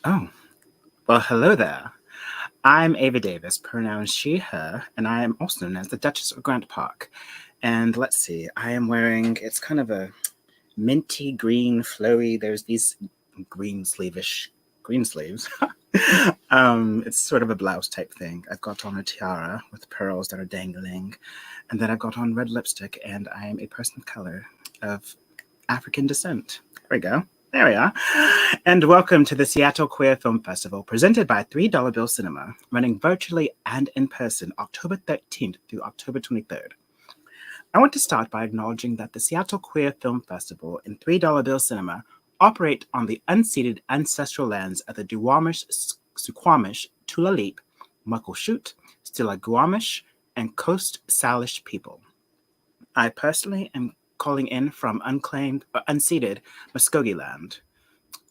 Oh, well, hello there. I'm Ava Davis, pronouns she, her, and I am also known as the Duchess of Grant Park. And let's see, I am wearing, it's kind of a minty green, flowy, there's these green sleevish, green sleeves. It's sort of a blouse type thing. I've got on a tiara with pearls that are dangling, and then I've got on red lipstick, and I am a person of color of African descent. There we go. There we are. And welcome to the Seattle Queer Film Festival, presented by $3 Bill Cinema, running virtually and in person October 13th through October 23rd. I want to start by acknowledging that the Seattle Queer Film Festival and $3 Bill Cinema operate on the unceded ancestral lands of the Duwamish, Suquamish, Tulalip, Muckleshoot, Stillaguamish, and Coast Salish people. I personally am calling in from unclaimed, unceded Muskogee land.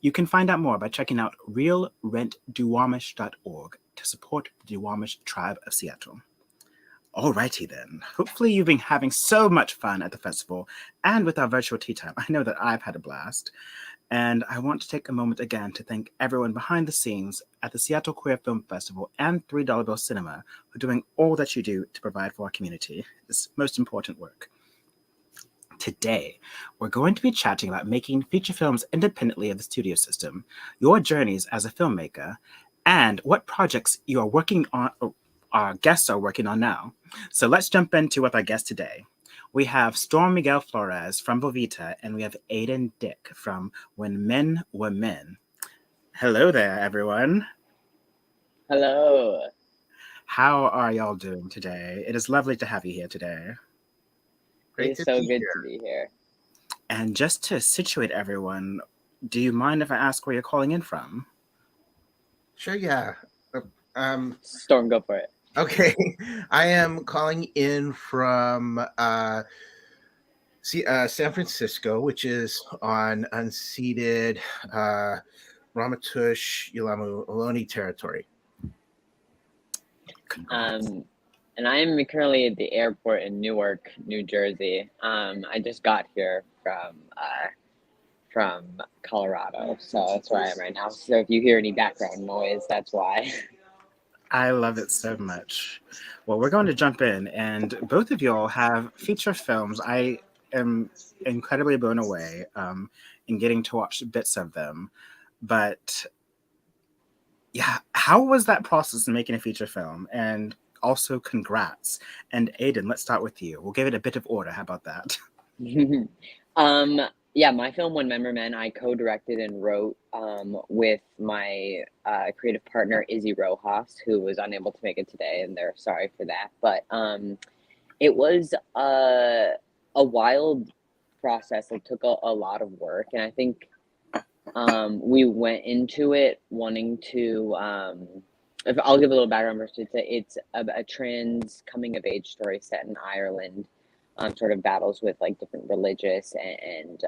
You can find out more by checking out realrentduwamish.org to support the Duwamish tribe of Seattle. Alrighty then. Hopefully you've been having so much fun at the festival and with our virtual tea time. I know that I've had a blast. And I want to take a moment again to thank everyone behind the scenes at the Seattle Queer Film Festival and $3 Bill Cinema for doing all that you do to provide for our community. This most important work. Today, we're going to be chatting about making feature films independently of the studio system, your journeys as a filmmaker, and what projects you are working on, or our guests are working on now. So let's jump into with our guest today. We have StormMiguel Florez from Vulveeta, and we have Aidan Dick from When Men Were Men. Hello there, everyone. Hello. How are y'all doing today? It is lovely to have you here today. It is so good to be here. And just to situate everyone, do you mind if I ask where you're calling in from? Sure, yeah. Storm, go for it. Okay. I am calling in from San Francisco, which is on unceded Ramaytush Yelamu Ohlone territory. And I am currently at the airport in Newark, New Jersey. I just got here from Colorado, so that's where I am right now. So if you hear any background noise, that's why. I love it so much. Well, we're going to jump in, and both of y'all have feature films. I am incredibly blown away in getting to watch bits of them. But yeah, how was that process in making a feature film? And also, congrats. And Aidan, let's start with you. We'll give it a bit of order. How about that? Yeah, my film When Men Were Men, I co-directed and wrote with my creative partner Izzi Rojas, who was unable to make it today, and they're sorry for that. But it was a wild process. It took a lot of work, and I think we went into it wanting to. If I'll give a little background first. It's a trans coming of age story set in Ireland. Sort of battles with like different religious and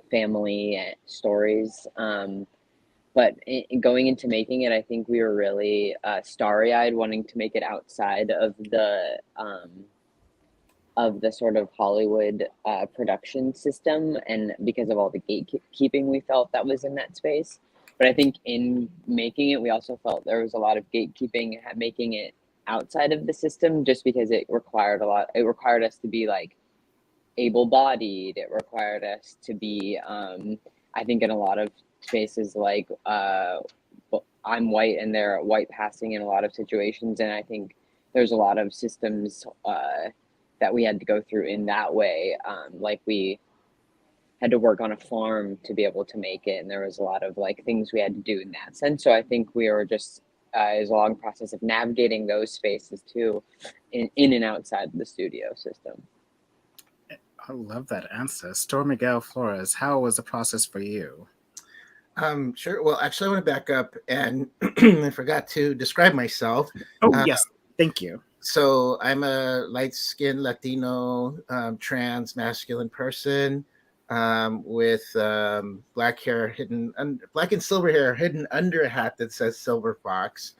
family stories. But going into making it, I think we were really starry-eyed, wanting to make it outside of the sort of Hollywood production system, and because of all the gatekeeping we felt that was in that space. But I think in making it, we also felt there was a lot of gatekeeping making it outside of the system, just because it required a lot. It required us to be like able-bodied. It required us to be, I think, in a lot of spaces, like I'm white and they're white passing in a lot of situations, and I think there's a lot of systems that we had to go through in that way. Like we had to work on a farm to be able to make it, and there was a lot of like things we had to do in that sense. So I think we were just is a long process of navigating those spaces too, in and outside the studio system. I love that answer. StormMiguel Florez, how was the process for you? Sure. Well, actually, I want to back up, and I forgot to describe myself. Oh, yes. Thank you. So I'm a light-skinned Latino, trans masculine person with black hair hidden, black and silver hair hidden under a hat that says Silver Fox,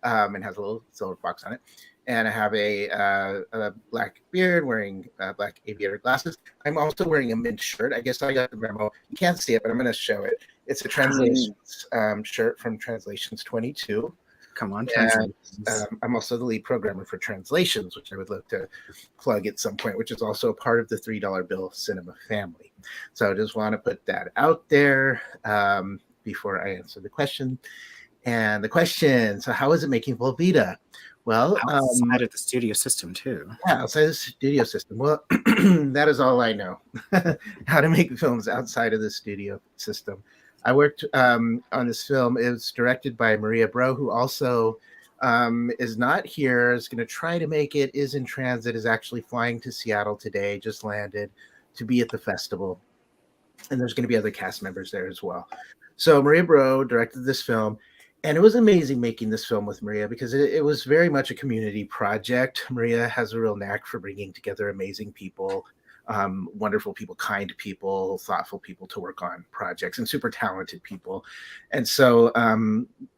and has a little silver fox on it. And I have a black beard, wearing black aviator glasses. I'm also wearing a mint shirt. I guess I got the memo. You can't see it, but I'm going to show it. It's a translations shirt from Translations 22. Come on, And translations. I'm also the lead programmer for Translations, which I would love to plug at some point, which is also a part of the $3 Bill Cinema family. So I just want to put that out there before I answer the question. And the question, so how is it making Vulveeta? Well, Outside of the studio system too. yeah, outside of the studio system. Well, that is all I know, how to make films outside of the studio system. I worked on this film. It was directed by Maria Bro, who also is not here, is going to try to make it, is in transit, is actually flying to Seattle today, just landed to be at the festival. And there's going to be other cast members there as well. So Maria Bro directed this film. And it was amazing making this film with Maria because it was very much a community project. Maria has a real knack for bringing together amazing people, wonderful people, kind people, thoughtful people to work on projects, and super talented people. And so,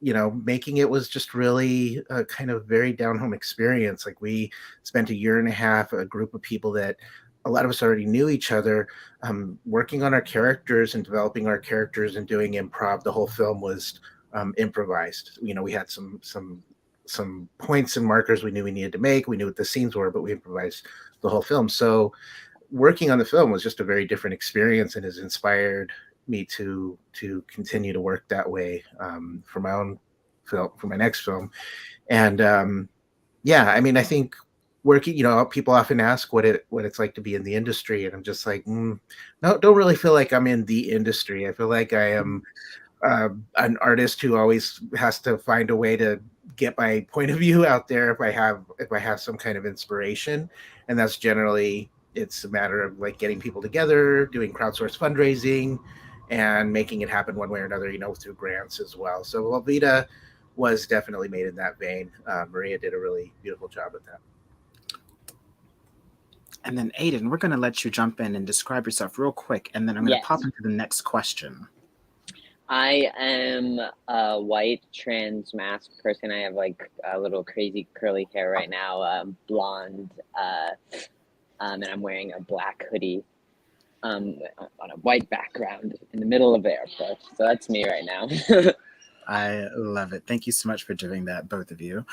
making it was just really a kind of very down-home experience. Like, we spent a year and a half, a group of people that a lot of us already knew each other, working on our characters and developing our characters and doing improv. The whole film was improvised. We had some points and markers we knew we needed to make. We knew what the scenes were, but we improvised the whole film. So working on the film was just a very different experience and has inspired me to continue to work that way for my own film, for my next film. And I think working, people often ask what it's like to be in the industry, and I'm just like, no, don't really feel like I'm in the industry. I feel like I am an artist who always has to find a way to get my point of view out there if I have some kind of inspiration. And that's generally, it's a matter of like getting people together, doing crowdsourced fundraising, and making it happen one way or another, through grants as well. So Vulveeta was definitely made in that vein. Maria did a really beautiful job with that. And then Aidan, we're going to let you jump in and describe yourself real quick, and then I'm going to pop into the next question. I am a white trans masked person. I have like a little crazy curly hair right now, blonde, and I'm wearing a black hoodie on a white background in the middle of the airport. So that's me right now. I love it. Thank you so much for doing that, both of you.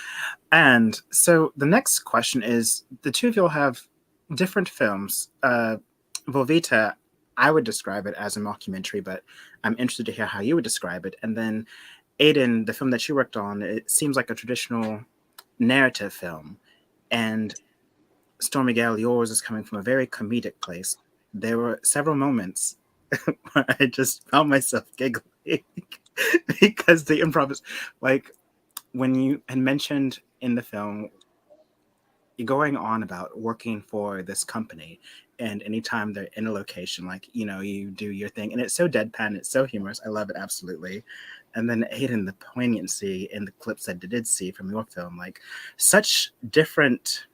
And so the next question is, the two of you have different films. Vulveeta, I would describe it as a mockumentary, but I'm interested to hear how you would describe it. And then Aidan, the film that you worked on, it seems like a traditional narrative film. And StormMiguel, yours is coming from a very comedic place. There were several moments where I just found myself giggling because the improv is like, when you had mentioned in the film, you're going on about working for this company, and anytime they're in a location, like, you do your thing, and it's so deadpan, it's so humorous. I love it, absolutely. And then Aidan, the poignancy in the clips I did see from your film, like, such different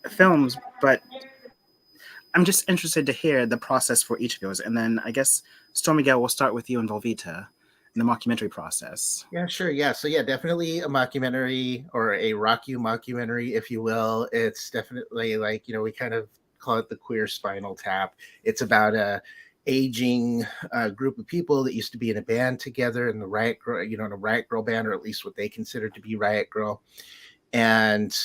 films, but I'm just interested to hear the process for each of yours. And then I guess, StormMiguel, we'll start with you and Vulveeta in the mockumentary process. Yeah, sure. Yeah. So definitely a mockumentary, or a rock-you mockumentary, if you will. It's definitely like, we kind of call it the queer Spinal Tap. It's about a aging group of people that used to be in a band together in the Riot Girl, in a Riot Girl band, or at least what they considered to be Riot Girl. And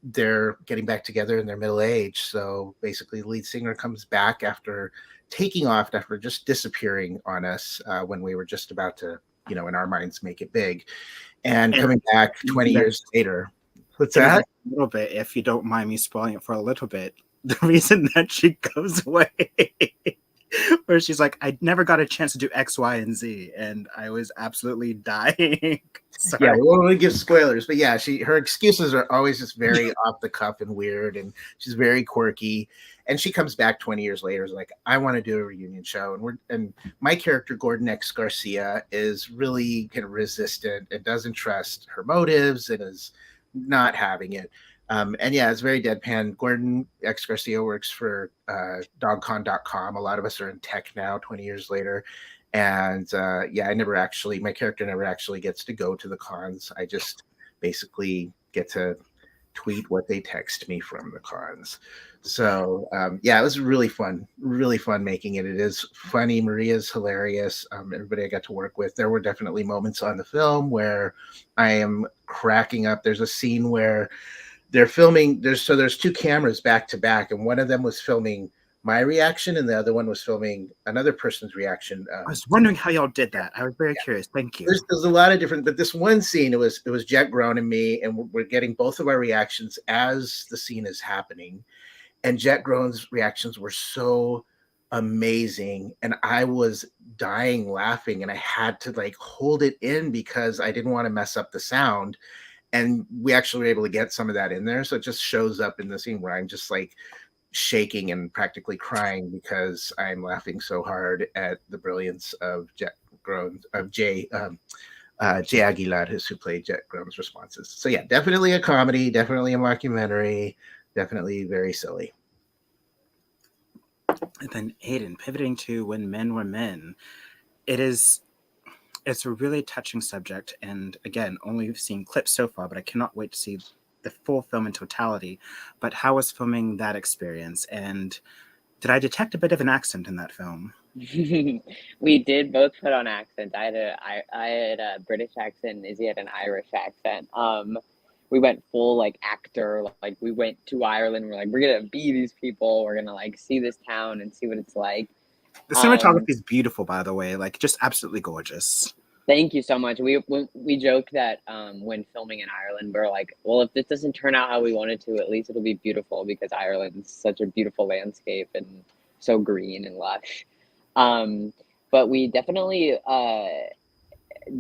they're getting back together in their middle age. So basically, the lead singer comes back after taking off, after just disappearing on us when we were just about to, in our minds, make it big, and coming back 20 years later. What's that? A little bit, if you don't mind me spoiling it for a little bit. The reason that she goes away, where she's like, I never got a chance to do X, Y, and Z, and I was absolutely dying. Yeah, we won't really give spoilers, but yeah, her excuses are always just very off the cuff and weird, and she's very quirky. And she comes back 20 years later, is like, I want to do a reunion show. And my character, Gordon X Garcia, is really kind of resistant and doesn't trust her motives and is not having it. And yeah, it's very deadpan. Gordon X Garcia works for dogcon.com. A lot of us are in tech now, 20 years later. And my character never actually gets to go to the cons. I just basically get to tweet what they text me from the cons. So yeah, it was really fun making it. It is funny. Maria's hilarious. Everybody I got to work with, there were definitely moments on the film where I am cracking up. There's a scene where they're filming, there's two cameras back to back, and one of them was filming my reaction and the other one was filming another person's reaction. I was wondering how y'all did that. I was very curious. Thank you. There's a lot of different, but this one scene, it was Jet Grown and me, and we're getting both of our reactions as the scene is happening. And Jet Grown's reactions were so amazing, and I was dying laughing, and I had to like hold it in because I didn't want to mess up the sound. And we actually were able to get some of that in there, so it just shows up in the scene where I'm just like shaking and practically crying because I'm laughing so hard at the brilliance of Jay Aguilar, who played Jet Grown's responses. So yeah, definitely a comedy, definitely a mockumentary, definitely very silly. And then Aidan, pivoting to When Men Were Men, it's a really touching subject, and again, only seen clips so far, but I cannot wait to see the full film in totality. But how was filming that experience, and did I detect a bit of an accent in that film? We did both put on accents. I had a British accent, and Izzy had an Irish accent. We went full like actor, like we went to Ireland. We're like, we're gonna be these people. We're gonna like see this town and see what it's like. The cinematography is beautiful, by the way, like just absolutely gorgeous. Thank you so much. We joke that when filming in Ireland, we're like, well, if this doesn't turn out how we want it to, at least it'll be beautiful because Ireland's such a beautiful landscape and so green and lush. But we definitely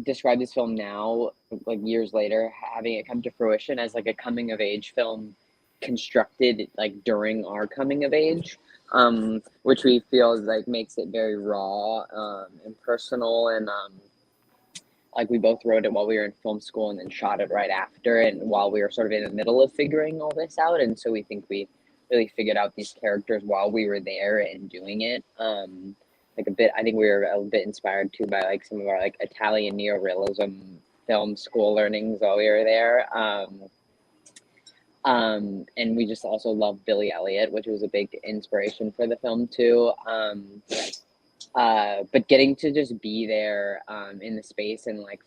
describe this film now, like years later, having it come to fruition as like a coming of age film constructed like during our coming of age, which we feel like makes it very raw and personal, and like we both wrote it while we were in film school and then shot it right after, and while we were sort of in the middle of figuring all this out, and so we think we really figured out these characters while we were there and doing it. Like a bit, I think we were a bit inspired too by like some of our like Italian neorealism film school learnings while we were there. And we just also love Billy Elliot, which was a big inspiration for the film too. But getting to just be there in the space and like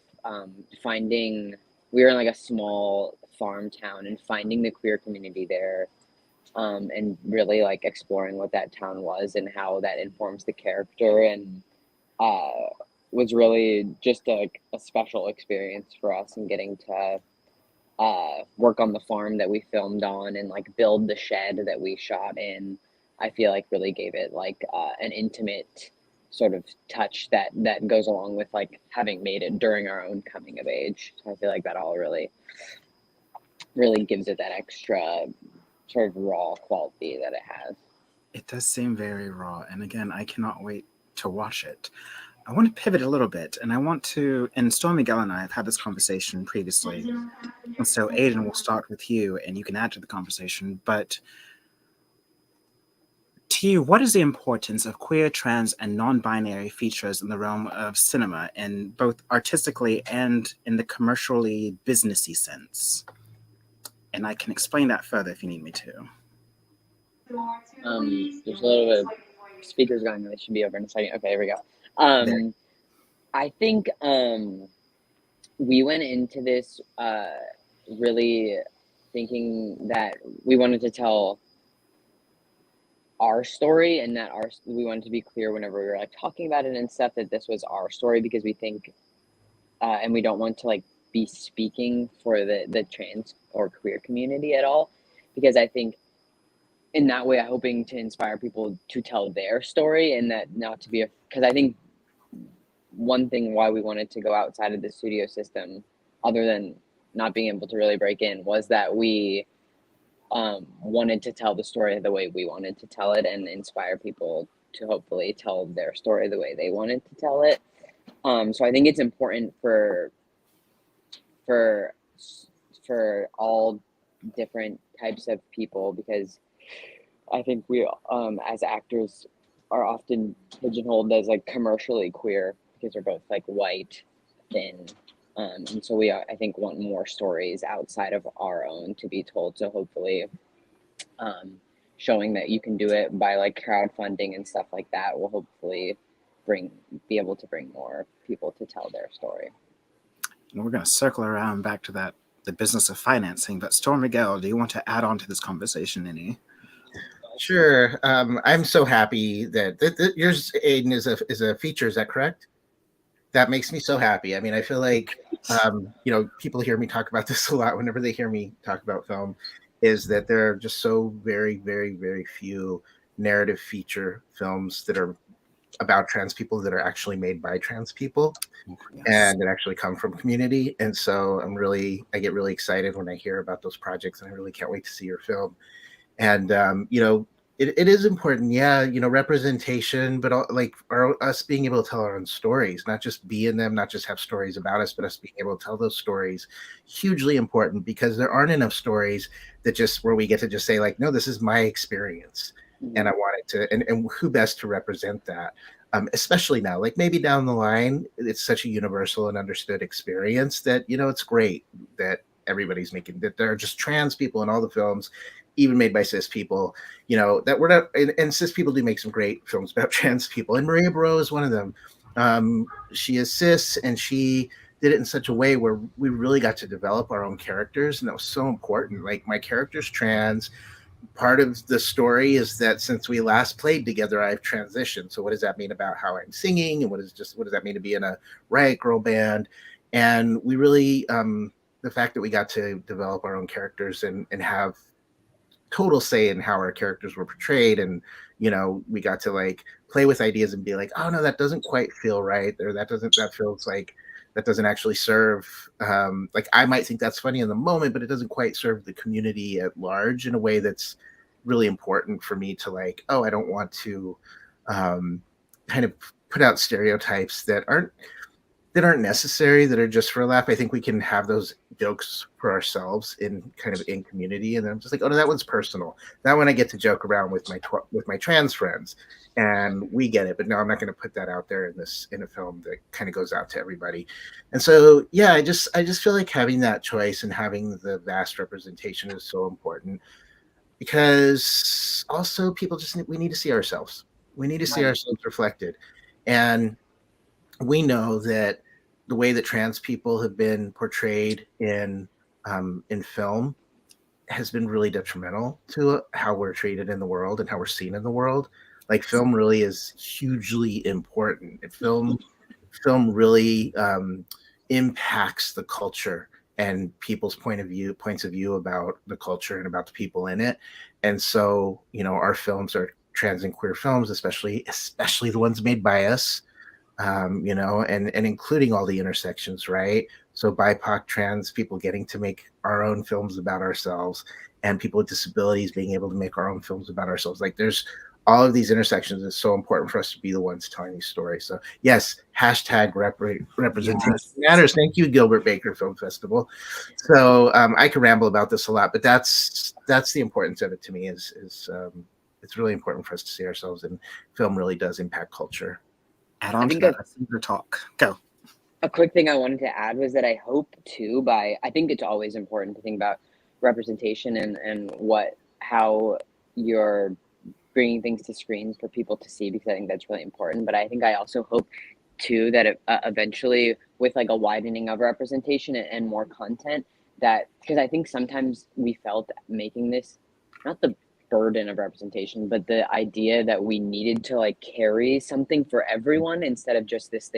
finding, we were in like a small farm town and finding the queer community there, and really like exploring what that town was and how that informs the character, and was really just a special experience for us, and getting to work on the farm that we filmed on and like build the shed that we shot in. I feel like really gave it like an intimate sort of touch that goes along with like having made it during our own coming of age. So I feel like that all really gives it that extra sort of raw quality that it has. It does seem very raw, and again, I cannot wait to watch it. I want to pivot a little bit, and and StormMiguel and I have had this conversation previously, and so Aidan, will start with you, and you can add to the conversation, but to you, what is the importance of queer, trans, and non-binary features in the realm of cinema, in both artistically and in the commercially businessy sense? And I can explain that further if you need me to. There's a little bit of speakers going. They should be over in a second. Okay, here we go. I think we went into this really thinking that we wanted to tell our story, and that we wanted to be clear whenever we were like talking about it and stuff, that this was our story, because we think and we don't want to like be speaking for the trans or queer community at all, because I think in that way I'm hoping to inspire people to tell their story, and that not to be because I think one thing why we wanted to go outside of the studio system, other than not being able to really break in, was that we wanted to tell the story the way we wanted to tell it, and inspire people to hopefully tell their story the way they wanted to tell it. So I think it's important for all different types of people, because I think we as actors are often pigeonholed as like commercially queer because we're both like white, thin, And so we, I think, want more stories outside of our own to be told. So hopefully, showing that you can do it by like crowdfunding and stuff like that will hopefully be able to bring more people to tell their story. And we're going to circle around back to that, the business of financing. But StormMiguel, do you want to add on to this conversation any? Sure. I'm so happy that yours, Aidan, is a feature. Is that correct? That makes me so happy. I mean, I feel like people hear me talk about this a lot whenever they hear me talk about film, is that there are just so very, very, very few narrative feature films that are about trans people that are actually made by trans people. Yes. And that actually come from community. And so I get really excited when I hear about those projects, and I really can't wait to see your film. And it is important, yeah, representation, but us being able to tell our own stories, not just be in them, not just have stories about us, but us being able to tell those stories, hugely important, because there aren't enough stories that just where we get to just say like, no, this is my experience, and I want it to, and who best to represent that, especially now, like maybe down the line, it's such a universal and understood experience that it's great that everybody's making that there are just trans people in all the films, even made by cis people, that we're not, and cis people do make some great films about trans people. And Maria Barreau is one of them. She is cis, and she did it in such a way where we really got to develop our own characters. And that was so important. Like, my character's trans. Part of the story is that since we last played together, I've transitioned. So what does that mean about how I'm singing? And what does that mean to be in a Riot Girl band? And we really, the fact that we got to develop our own characters and have total say in how our characters were portrayed, and we got to like play with ideas and be like, oh no, that doesn't quite feel right, or that feels like that doesn't actually serve, like I might think that's funny in the moment, but it doesn't quite serve the community at large in a way that's really important for me to like, oh, I don't want to kind of put out stereotypes that aren't necessary, that are just for a laugh. I think we can have those jokes for ourselves in community, and I'm just like, oh no, that one's personal. That one I get to joke around with my trans friends, and we get it. But no, I'm not going to put that out there in a film that kind of goes out to everybody. And so yeah, I just feel like having that choice and having the vast representation is so important, because also we need to see ourselves. We need to see ourselves reflected, and we know that the way that trans people have been portrayed in film has been really detrimental to how we're treated in the world and how we're seen in the world. Like, film really is hugely important. Film really impacts the culture and people's points of view about the culture and about the people in it. And so, our films are trans and queer films, especially the ones made by us, and including all the intersections, right? So BIPOC, trans people getting to make our own films about ourselves, and people with disabilities being able to make our own films about ourselves. Like, there's all of these intersections. It's so important for us to be the ones telling these stories. So yes, hashtag representation matters. Thank you, Gilbert Baker Film Festival. So I could ramble about this a lot, but that's the importance of it to me. Is it's really important for us to see ourselves, and film really does impact culture. Add on to that. I think your talk. Go. A quick thing I wanted to add was that I hope too, I think it's always important to think about representation and how you're bringing things to screens for people to see, because I think that's really important. But I think I also hope too that eventually, with like a widening of representation and more content, that, because I think sometimes we felt making this, not the burden of representation, but the idea that we needed to like carry something for everyone instead of just this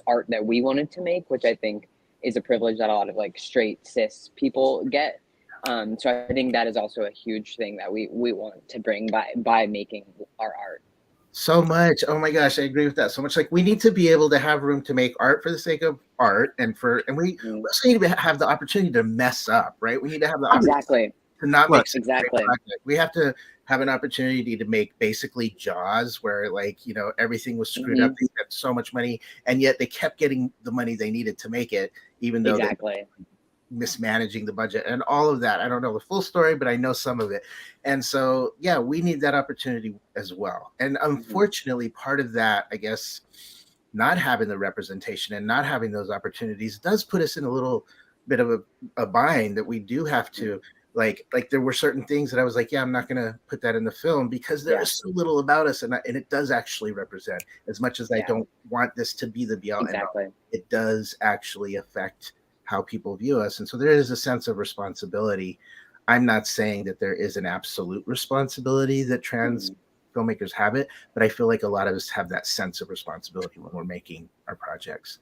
art that we wanted to make, which I think is a privilege that a lot of like straight cis people get. So I think that is also a huge thing that we want to bring by making our art. So much. Oh my gosh, I agree with that so much. Like, we need to be able to have room to make art for the sake of art, and we also need to have the opportunity to mess up, right? We need to have the opportunity to not make exactly. We have to have an opportunity to make basically Jaws, where like, everything was screwed up. They spent so much money, and yet they kept getting the money they needed to make it, even though they mismanaging the budget and all of that. I don't know the full story, but I know some of it. And so yeah, we need that opportunity as well. And unfortunately, part of that, I guess, not having the representation and not having those opportunities does put us in a little bit of a bind, that we do have to like there were certain things that I was like, yeah, I'm not going to put that in the film because there is so little about us, and it does actually represent, as much as I don't want this to be the be all end all, it does actually affect how people view us. And so there is a sense of responsibility. I'm not saying that there is an absolute responsibility that trans filmmakers have it, but I feel like a lot of us have that sense of responsibility when we're making our projects.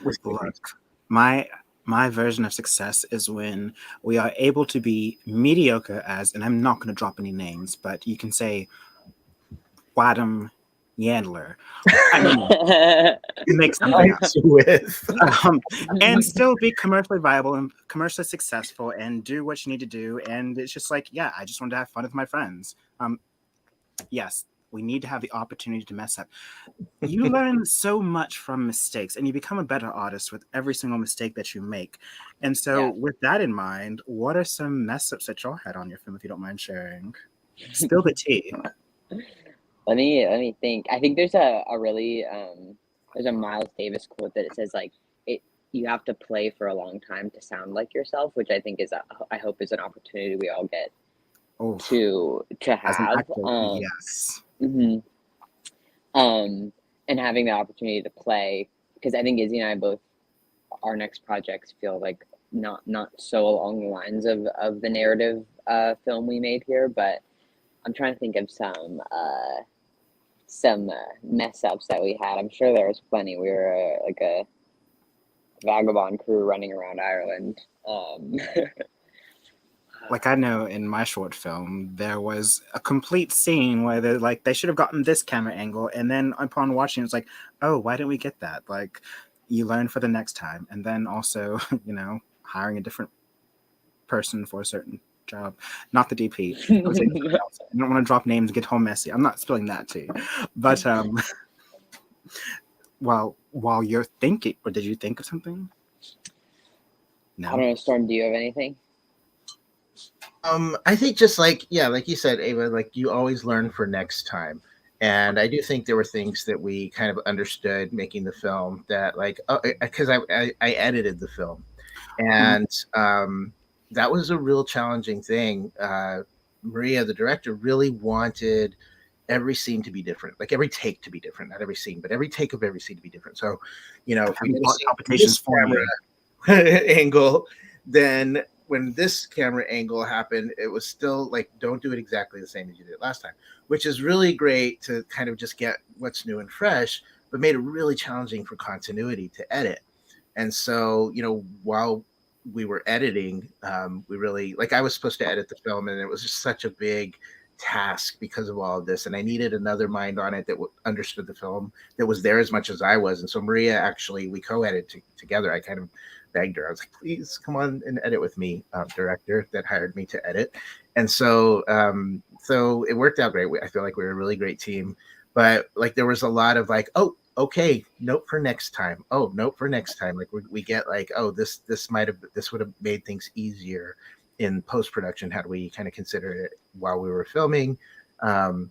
Look, my version of success is when we are able to be mediocre as, and I'm not going to drop any names, but you can say Wadham Yandler. I mean, make something up. And still be commercially viable and commercially successful and do what you need to do. And it's just like, yeah, I just wanted to have fun with my friends. Yes, we need to have the opportunity to mess up. You learn so much from mistakes, and you become a better artist with every single mistake that you make. And so with that in mind, what are some mess ups that y'all had on your film, if you don't mind sharing? Spill the tea. Let me think. I think there's a really there's a Miles Davis quote that it says like you have to play for a long time to sound like yourself, which I think is I hope is an opportunity we all get to have. Yes. And having the opportunity to play, because I think Izzi and I both, our next projects feel like not so along the lines of the narrative film we made here, but I'm trying to think of some mess ups that we had. I'm sure there was plenty. We were like a vagabond crew running around Ireland. Like, I know in my short film, there was a complete scene where they should have gotten this camera angle. And then upon watching, it's like, oh, why didn't we get that? Like, you learn for the next time. And then also, hiring a different person for a certain job. Not the DP. I don't want to drop names and get all messy. I'm not spilling that tea. But while you're thinking, or did you think of something? No. I don't know, Storm, do you have anything? I think just like you said, Ava, like you always learn for next time. And I do think there were things that we kind of understood making the film that because I edited the film, and that was a real challenging thing. Maria, the director, really wanted every scene to be different, like every take to be different, not every scene, but every take of every scene to be different. So, if we competitions camera angle, then when this camera angle happened, it was still like, don't do it exactly the same as you did last time, which is really great to kind of just get what's new and fresh, but made it really challenging for continuity to edit. And so, while we were editing, we really, I was supposed to edit the film, and it was just such a big task because of all of this. And I needed another mind on it that understood the film, that was there as much as I was. And so Maria, actually, we co-edited together. I kind of begged her. I was like, please come on and edit with me, director that hired me to edit. And so so it worked out great. I feel like we were a really great team, but there was a lot of oh, okay, note for next time. Oh, note for next time. We get oh, this would have made things easier in post-production had we kind of considered it while we were filming. And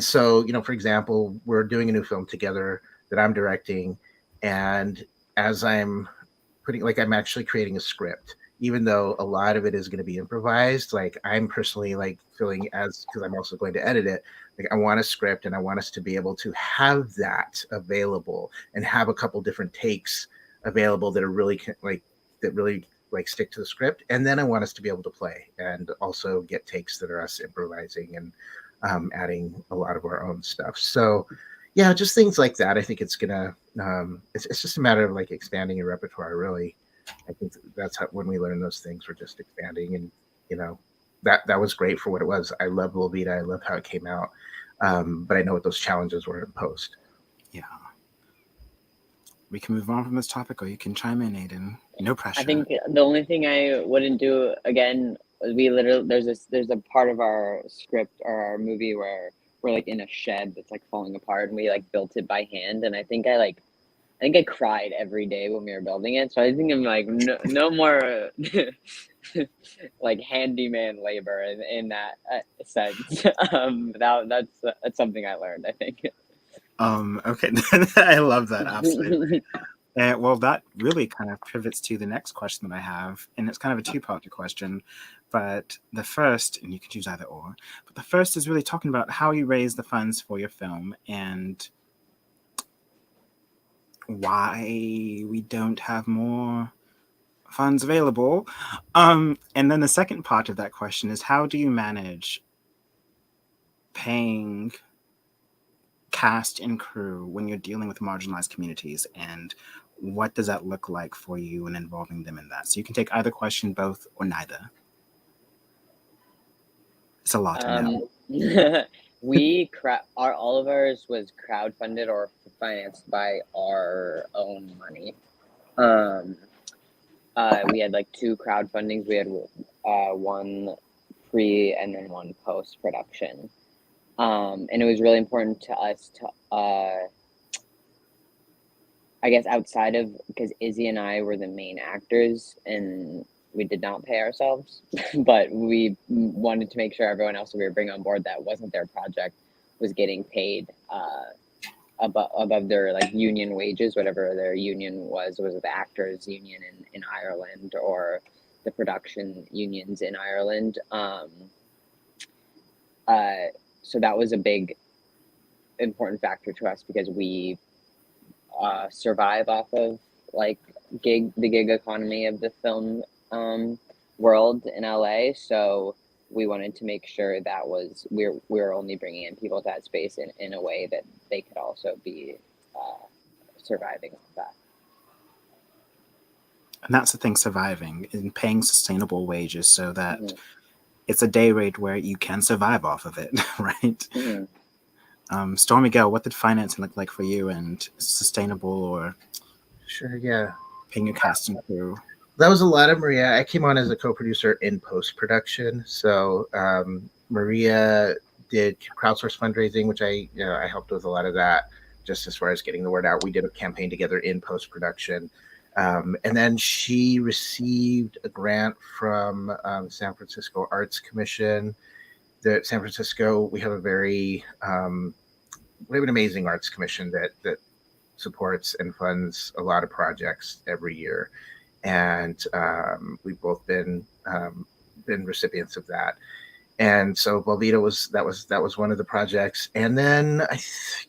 so, for example, we're doing a new film together that I'm directing, and as I'm I'm actually creating a script, even though a lot of it is going to be improvised. I'm personally feeling, because I'm also going to edit it, I want a script, and I want us to be able to have that available and have a couple different takes available that are really stick to the script. And then I want us to be able to play and also get takes that are us improvising and adding a lot of our own stuff. So yeah, just things like that. I think it's gonna it's just a matter of expanding your repertoire, really. I think that's when we learn those things, we're just expanding. And that was great for what it was. I love Vulveeta. I love how it came out. But I know what those challenges were in post. Yeah. We can move on from this topic, or you can chime in, Aidan. No pressure. I think the only thing I wouldn't do again, there's a part of our script or our movie where we're in a shed that's falling apart, and we built it by hand. And I think I cried every day when we were building it. So I think I'm no more handyman labor in that sense. That's something I learned, I think. Okay, I love that, absolutely. Well, that really kind of pivots to the next question that I have, and it's kind of a two-part question. But the first, and you can choose either or, but the first is really talking about how you raise the funds for your film and why we don't have more funds available. And then the second part of that question is how do you manage paying cast and crew when you're dealing with marginalized communities, and what does that look like for you and involving them in that? So you can take either question, both, or neither. It's a lot to know. All of ours was crowdfunded or financed by our own money. We had like 2 crowdfundings. We had one pre and then one post production. And it was really important to us to, I guess, outside of, because Izzi and I were the main actors and we did not pay ourselves, but we wanted to make sure everyone else that we were bringing on board that wasn't their project was getting paid above their like union wages, whatever their union was the actors union in Ireland or the production unions in Ireland. So that was a big important factor to us because we survive off of like the gig economy of the film world in LA. So we wanted to make sure that was we're only bringing in people to that space in a way that they could also be surviving off that. And that's the thing, surviving and paying sustainable wages so that it's a day rate where you can survive off of it, right? StormMiguel, what did financing look like for you, and sustainable or Sure, yeah. paying your cast and crew? That was a lot of Maria. I came on as a co-producer in post-production. So Maria did crowdsource fundraising, which I helped with a lot of that, just as far as getting the word out. We did a campaign together in post-production. And then she received a grant from San Francisco Arts Commission. The San Francisco, we have we have an amazing arts commission that supports and funds a lot of projects every year. And we've both been recipients of that. And so Vulveeta was one of the projects. And then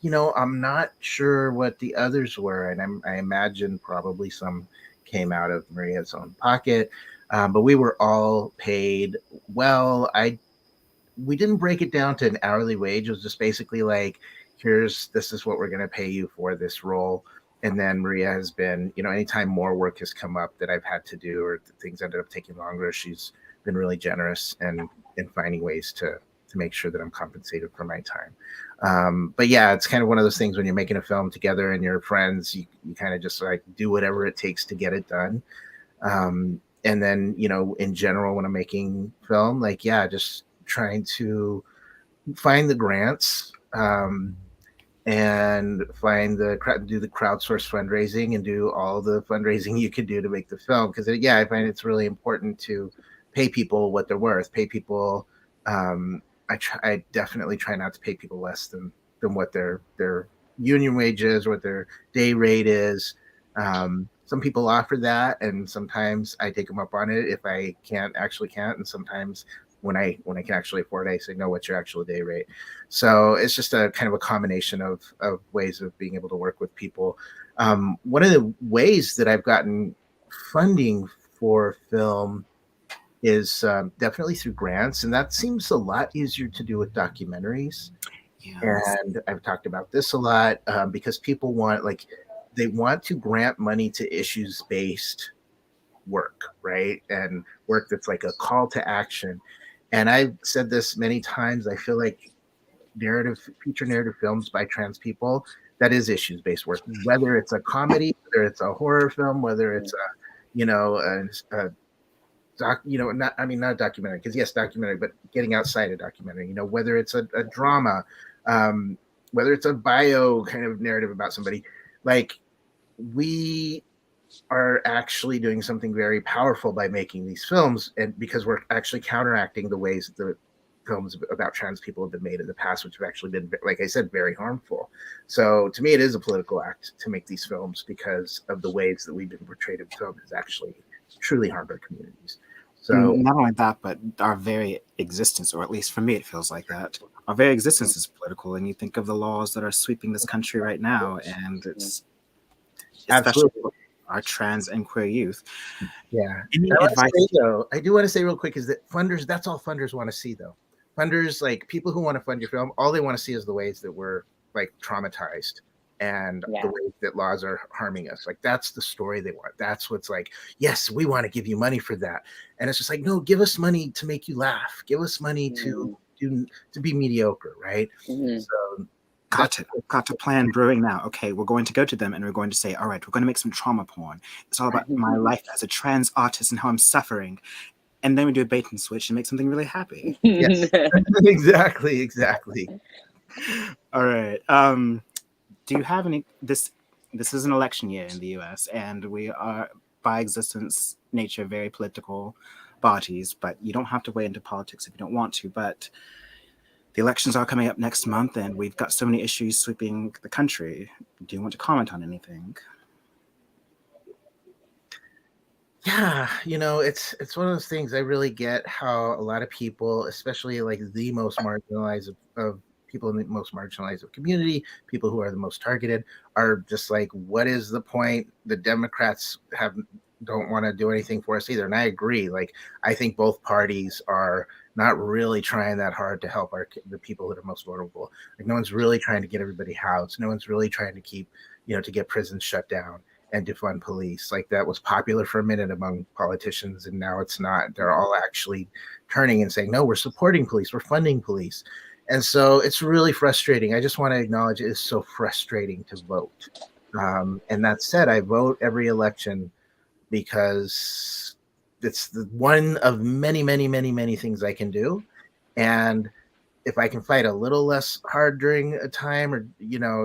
I'm not sure what the others were, and I imagine probably some came out of Maria's own pocket, but we were all paid well. We didn't break it down to an hourly wage. It was just basically like, this is what we're going to pay you for this role. And then Maria has been, anytime more work has come up that I've had to do or things ended up taking longer, she's been really generous and in finding ways to make sure that I'm compensated for my time. But yeah, it's kind of one of those things when you're making a film together and you're friends, you kind of just like do whatever it takes to get it done. And then, in general, when I'm making film, just trying to find the grants, and do the crowdsource fundraising and do all the fundraising you can do to make the film. Because I find it's really important to pay people what they're worth. Pay people. I definitely try not to pay people less than what their union wages, what their day rate is. Some people offer that, and sometimes I take them up on it if I can't. And sometimes when I can actually afford it, I say, no, what's your actual day rate? So it's just a kind of a combination of ways of being able to work with people. One of the ways that I've gotten funding for film is definitely through grants, and that seems a lot easier to do with documentaries. Yes. And I've talked about this a lot because people want to grant money to issues-based work, right? And work that's like a call to action. And I've said this many times, I feel like feature narrative films by trans people, that is issues-based work, whether it's a comedy, whether it's a horror film, whether it's not a documentary, because yes, documentary, but getting outside a documentary, whether it's a drama, whether it's a bio kind of narrative about somebody, we are actually doing something very powerful by making these films, and because we're actually counteracting the ways that films about trans people have been made in the past, which have actually been, like I said, very harmful. So to me, it is a political act to make these films because of the ways that we've been portrayed in film has actually truly harmed our communities. So Not only that, but our very existence, or at least for me, it feels like that. Our very existence is political, and you think of the laws that are sweeping this country right now, and it's especially absolutely, our trans and queer youth. yeah. Any And I want to advice? say though, I do want to say real quick is that funders, that's all funders want to see though. Funders, like people who want to fund your film, all they want to see is the ways that we're like traumatized and the Yeah. ways that laws are harming us. Like that's the story they want. That's what's like, yes, we want to give you money for that. And it's just like, no, give us money to make you laugh. Give us money to do to be mediocre, right? Mm-hmm. So Got to plan brewing now. Okay, we're going to go to them and we're going to say, all right, we're going to make some trauma porn. It's all about my life as a trans artist and how I'm suffering. And then we do a bait and switch and make something really happy. yes, exactly. All right. Do you have any this is an election year in the US, and we are by existence nature very political bodies, but you don't have to wade into politics if you don't want to. But the elections are coming up next month, and we've got so many issues sweeping the country. Do you want to comment on anything? Yeah, it's one of those things. I really get how a lot of people, especially like the most marginalized of people in the most marginalized of community, people who are the most targeted, are just like, what is the point? The Democrats don't want to do anything for us either. And I agree. Like, I think both parties are not really trying that hard to help the people that are most vulnerable. Like, no one's really trying to get everybody housed. No one's really trying to keep, to get prisons shut down and defund police. Like that was popular for a minute among politicians, and now it's not. They're all actually turning and saying, no, we're supporting police, we're funding police. And so it's really frustrating. I just want to acknowledge it is so frustrating to vote. And that said, I vote every election because it's the one of many, many, many, many things I can do. And if I can fight a little less hard during a time, or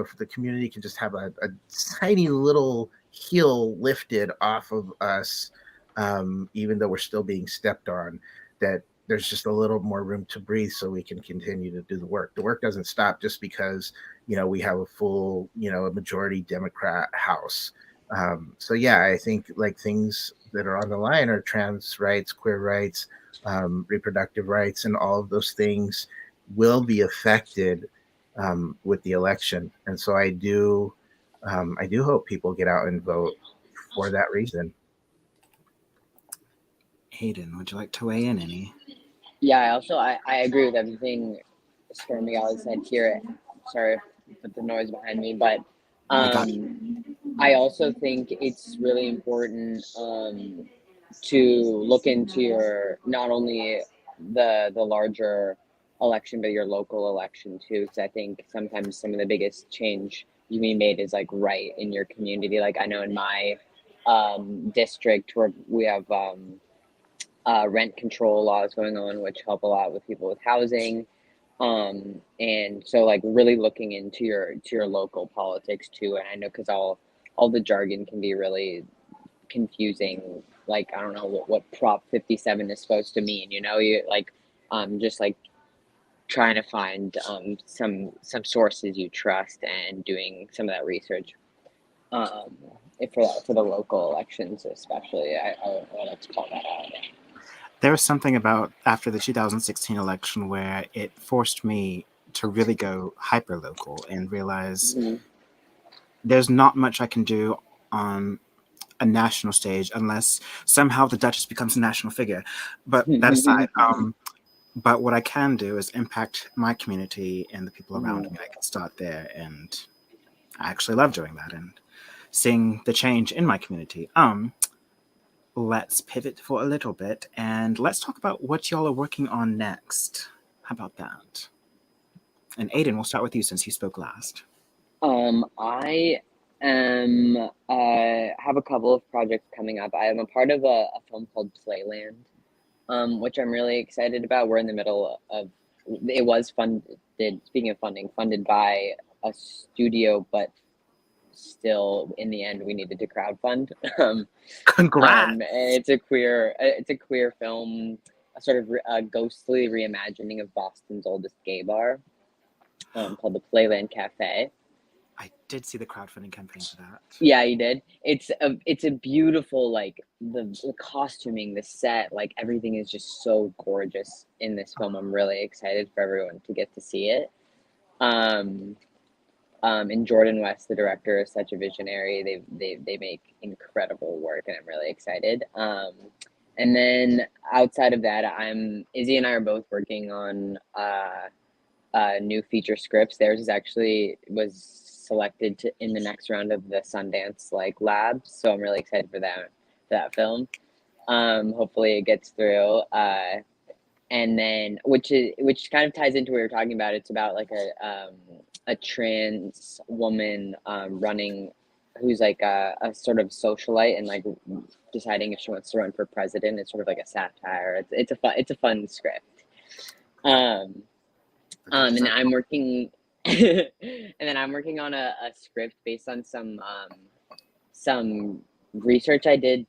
if the community can just have a tiny little heel lifted off of us, even though we're still being stepped on, that there's just a little more room to breathe so we can continue to do the work. The work doesn't stop just because we have a full a majority Democrat House. So yeah, I think like things that are on the line are trans rights, queer rights, reproductive rights, and all of those things will be affected with the election. And so I do hope people get out and vote for that reason. Aidan, would you like to weigh in any? Yeah, I agree with everything StormMiguel said here. Sorry for the noise behind me, but I also think it's really important to look into your not only the larger election but your local election too, because I think sometimes some of the biggest change you be made is like right in your community. Like I know in my district where we have rent control laws going on, which help a lot with people with housing. And so like really looking into your local politics too. And I know because all the jargon can be really confusing. Like I don't know what Prop 57 is supposed to mean. You like just like trying to find some sources you trust and doing some of that research. For the local elections especially, I like to call that out. There was something about after the 2016 election where it forced me to really go hyper local and realize there's not much I can do on a national stage unless somehow the Duchess becomes a national figure. But that aside, but what I can do is impact my community and the people around me. I can start there, and I actually love doing that and seeing the change in my community. Let's pivot for a little bit and let's talk about what y'all are working on next. How about that? And Aidan, we'll start with you since you spoke last. I am have a couple of projects coming up. I am a part of a film called Playland, which I'm really excited about. We're in the middle of it was funded, speaking of funding, funded by a studio, but still in the end we needed to crowdfund. Congrats! It's a queer film. a sort of ghostly reimagining of Boston's oldest gay bar, called the Playland Cafe. I did see the crowdfunding campaign for that. Yeah, you did. It's a beautiful, like, the costuming, the set, like everything is just so gorgeous in this film. I'm really excited for everyone to get to see it. Um, and Jordan West, the director, is such a visionary. They make incredible work, and I'm really excited. And then outside of that, Izzy and I are both working on new feature scripts. Theirs is actually was selected in the next round of the Sundance like labs, so I'm really excited for that film. Hopefully it gets through. And then which kind of ties into what we were talking about. It's about like a trans woman running, who's like a sort of socialite and like deciding if she wants to run for president. It's sort of like a satire. It's a fun script. And I'm working, and then I'm working on a script based on some research I did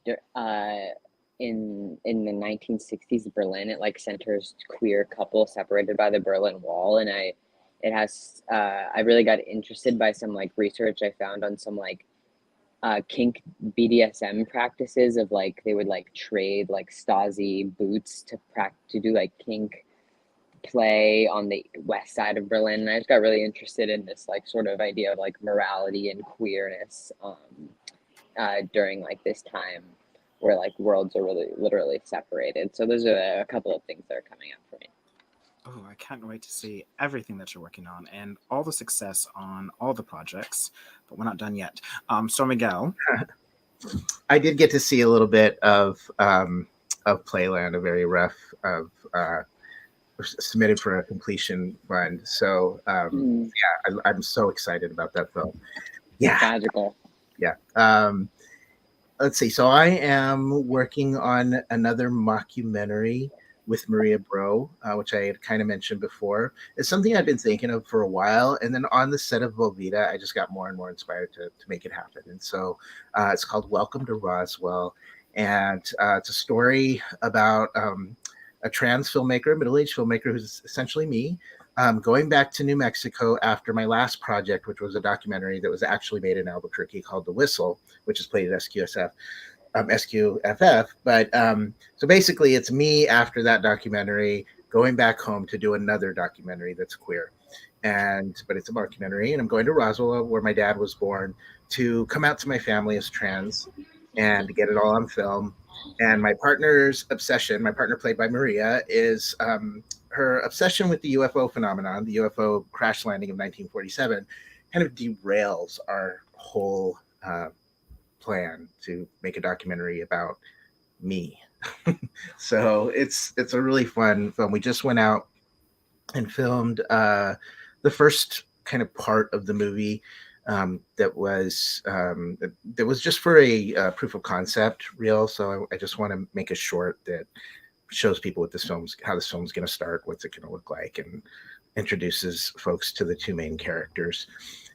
in the 1960s Berlin. It like centers queer couples separated by the Berlin Wall, and I really got interested by some like research I found on some like kink BDSM practices of like they would like trade like Stasi boots to do like kink play on the west side of Berlin. And I just got really interested in this like sort of idea of like morality and queerness during like this time where like worlds are really literally separated. So those are a couple of things that are coming up for me. Oh, I can't wait to see everything that you're working on and all the success on all the projects. But we're not done yet. StormMiguel. I did get to see a little bit of Playland, a very rough of submitted for a completion fund. So yeah, I'm so excited about that film. Yeah, magical. Yeah. Let's see. So I am working on another mockumentary with Maria Bro, which I had kind of mentioned before. It's something I've been thinking of for a while. And then on the set of Vulveeta, I just got more and more inspired to make it happen. And so it's called Welcome to Roswell. And it's a story about a trans filmmaker, a middle-aged filmmaker who's essentially me, going back to New Mexico after my last project, which was a documentary that was actually made in Albuquerque called The Whistle, which is played at SQFF. But so basically, it's me after that documentary going back home to do another documentary that's queer. But it's a documentary, and I'm going to Roswell, where my dad was born, to come out to my family as trans and to get it all on film. And my partner's obsession, my partner played by Maria, is her obsession with the UFO phenomenon, the UFO crash landing of 1947, kind of derails our whole plan to make a documentary about me. So it's a really fun film. We just went out and filmed the first kind of part of the movie that was just for a proof of concept reel. So I just want to make a short that shows people what how this film's going to start, what's it going to look like, and introduces folks to the two main characters.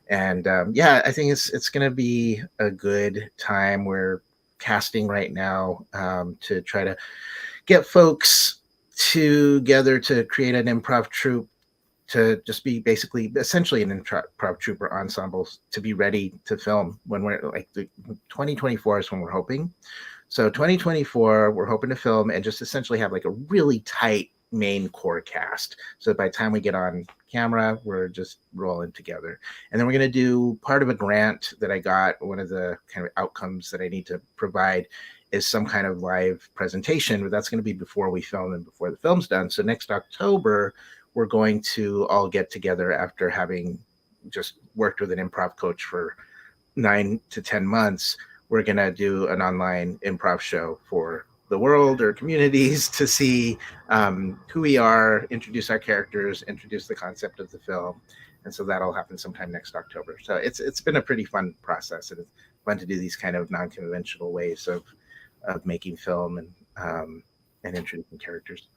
And yeah, I think it's going to be a good time. We're casting right now to try to get folks together to create an improv troupe, to just be essentially an improv troupe or ensemble to be ready to film when we're like 2024 is when we're hoping. So 2024, we're hoping to film and just essentially have like a really tight main core cast. So by the time we get on camera, we're just rolling together. And then we're going to do part of a grant that I got. One of the kind of outcomes that I need to provide is some kind of live presentation, but that's going to be before we film and before the film's done. So next October, we're going to all get together after having just worked with an improv coach for 9 to 10 months. We're going to do an online improv show for the world or communities to see who we are, introduce our characters, introduce the concept of the film. And so that'll happen sometime next October. So it's been a pretty fun process, and it's fun to do these kind of non-conventional ways of making film and introducing characters.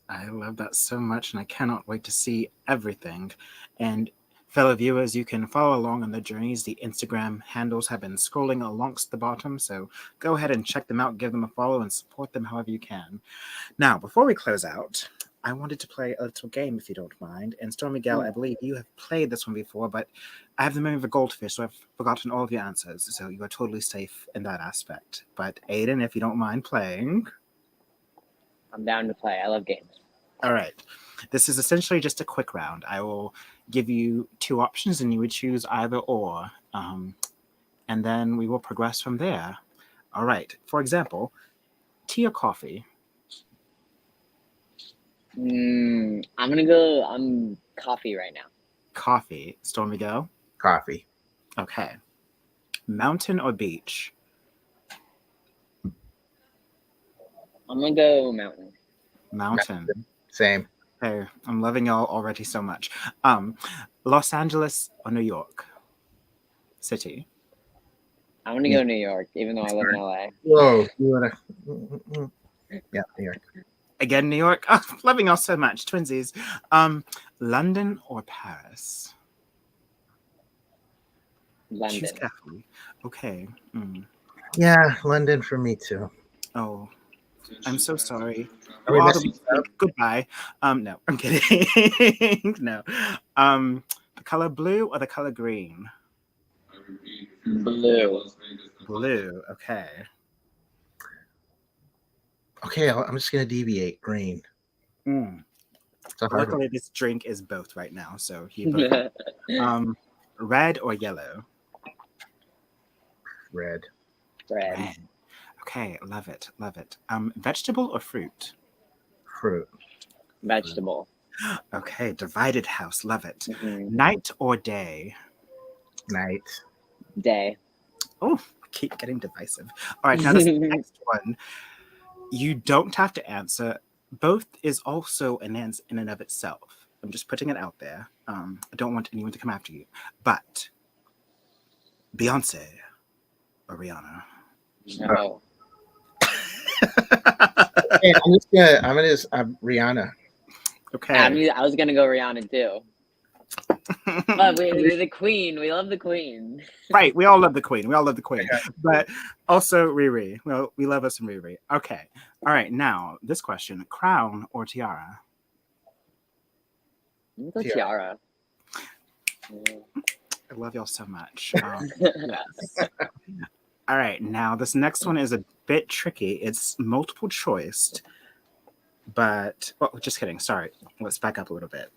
I love that so much, and I cannot wait to see everything. And Fellow viewers, you can follow along on the journeys. The Instagram handles have been scrolling alongst the bottom, so go ahead and check them out, give them a follow, and support them however you can. Now, before we close out, I wanted to play a little game, if you don't mind. And StormMiguel, I believe you have played this one before, but I have the memory of a goldfish, so I've forgotten all of your answers, so you are totally safe in that aspect. But Aidan, if you don't mind playing... I'm down to play. I love games. All right. This is essentially just a quick round. I will give you two options and you would choose either or. And then we will progress from there. All right. For example, tea or coffee? I'm coffee right now. Coffee. StormMiguel? Coffee. Okay. Mountain or beach? I'm gonna go mountain. Mountain. Same. Hey, I'm loving y'all already so much. Los Angeles or New York City? I'm gonna go New York, even though I live in LA. Whoa, you wanna? Yeah, New York. Again, New York. Oh, loving y'all so much, twinsies. London or Paris? London. Choose carefully. Okay. Yeah, London for me too. Oh, I'm so sorry. Are we Well, messing up? goodbye. No, I'm kidding. No. The color blue or the color green? Blue. Blue. Okay. Okay, I'm just gonna deviate. Green. It's a hard one. Luckily, this drink is both right now, so he both. Red or yellow? Red. Red. Okay, love it, love it. Vegetable or fruit? Fruit. Vegetable. Okay, divided house, love it. Mm-hmm. Night or day? Night. Day. Oh, keep getting divisive. All right, now this next one. You don't have to answer. Both is also an answer in and of itself. I'm just putting it out there. I don't want anyone to come after you. But Beyonce or Rihanna? No. Hey, I'm gonna Rihanna. Okay. I was gonna go Rihanna too. But we're the queen. We love the queen. Right. We all love the queen. We all love the queen. But also Riri. Well, we love us some Riri. Okay. All right. Now, this question. Crown or tiara? I'm gonna go tiara. I love y'all so much. Yes. All right. Now, this next one is a bit tricky. It's multiple choice. But, just kidding. Sorry. Let's back up a little bit.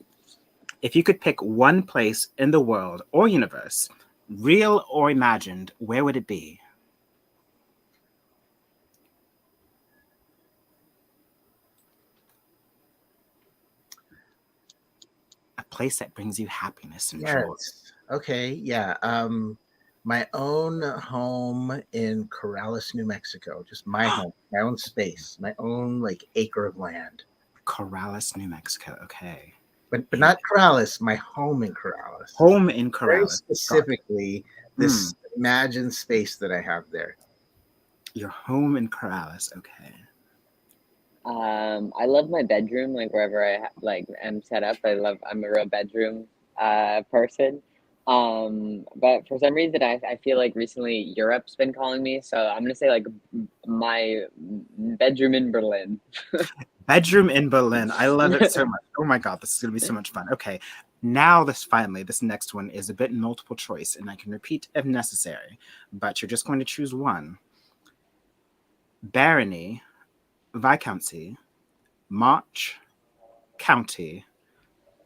If you could pick one place in the world or universe, real or imagined, where would it be? A place that brings you happiness and joy. Okay, yeah. My own home in Corrales, New Mexico. Just my home, my own space, my own acre of land. Corrales, New Mexico. Okay. But not Corrales, my home in Corrales. Home in Corrales. Very specifically, this imagined space that I have there. Your home in Corrales. Okay. I love my bedroom, wherever I am set up. I'm a real bedroom person. But for some reason I feel like recently Europe's been calling me, so I'm gonna say my bedroom in Berlin. Bedroom in Berlin. I love it so much. Oh my God, this is gonna be so much fun. Okay. Now this next one is a bit multiple choice, and I can repeat if necessary, but you're just going to choose one. Barony, Viscountcy, March, County,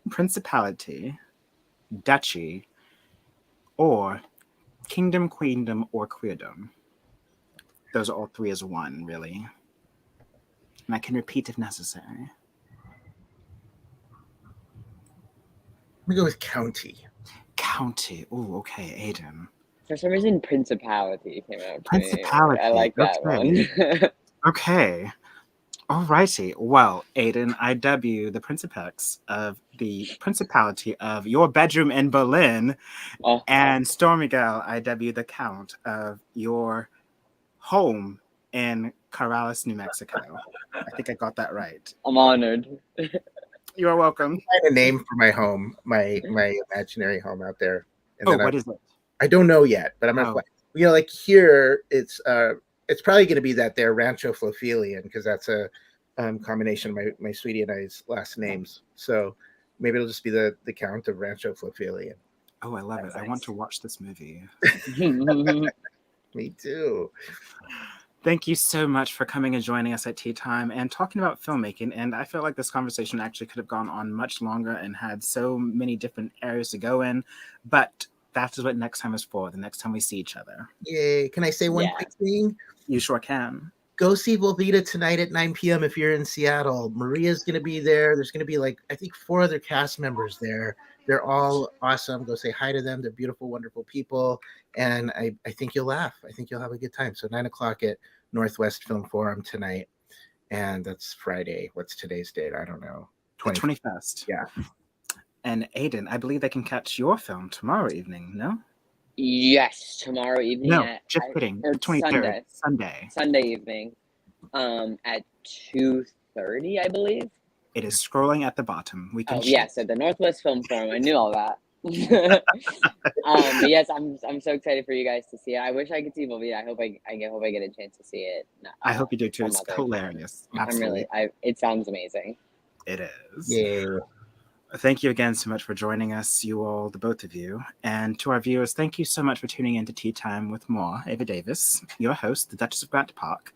Principality, Duchy, or Kingdom, Queendom, or Queerdom. Those are all three as one, really. And I can repeat if necessary. Let me go with county. County. Oh, okay, Aidan. For some reason, Principality came out. Principality. I like that one. Okay. Alrighty. Well, Aidan, I dub you the Principex of the Principality of your bedroom in Berlin. Oh. And StormMiguel, I dub you the Count of your home in Corrales, New Mexico. I think I got that right. I'm honored. You're welcome. Find a name for my home, my imaginary home out there, and Oh, then what is it? I don't know yet, but I'm gonna Oh. find. You know, like here, it's probably gonna be that there Rancho Flophelian because that's a combination of my sweetie and I's last names. So maybe it'll just be the Count of Rancho Flophelian. Oh, I love it. That's I want nice. to watch this movie. Me too. Thank you so much for coming and joining us at Tea Time and talking about filmmaking. And I feel like this conversation actually could have gone on much longer and had so many different areas to go in. But that is what next time is for, the next time we see each other. Yay. Can I say one Yeah. quick thing? You sure can. Go see Vulveeta tonight at 9 p.m. if you're in Seattle. Maria's going to be there. There's going to be like, I think 4 other cast members there. They're all awesome. Go say hi to them. They're beautiful, wonderful people. And I think you'll laugh. I think you'll have a good time. So 9 o'clock at Northwest Film Forum tonight. And that's Friday. What's today's date? I don't know. The 21st. Yeah. And Aidan, I believe they can catch your film tomorrow evening, no? Yes, tomorrow evening No, just kidding. or 23rd, Sunday. Sunday evening, at 2:30, I believe. It is scrolling at the bottom. We can. Oh yes, at the Northwest Film Forum. I knew all that. But yes, I'm so excited for you guys to see it. I wish I could see Vulveeta. I hope I get a chance to see it. I hope you do too. from It's others. hilarious. Absolutely. It sounds amazing. It is. Yeah. Thank you again so much for joining us, you all, the both of you. And to our viewers, thank you so much for tuning in to Tea Time with more. Ava Davis, your host, the Duchess of Grant Park.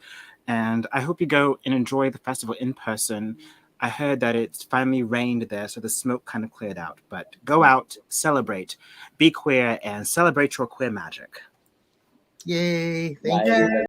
And I hope you go and enjoy the festival in person. I heard that it's finally rained there, so the smoke kind of cleared out. But go out, celebrate, be queer, and celebrate your queer magic. Yay. Bye, Thank you. everybody.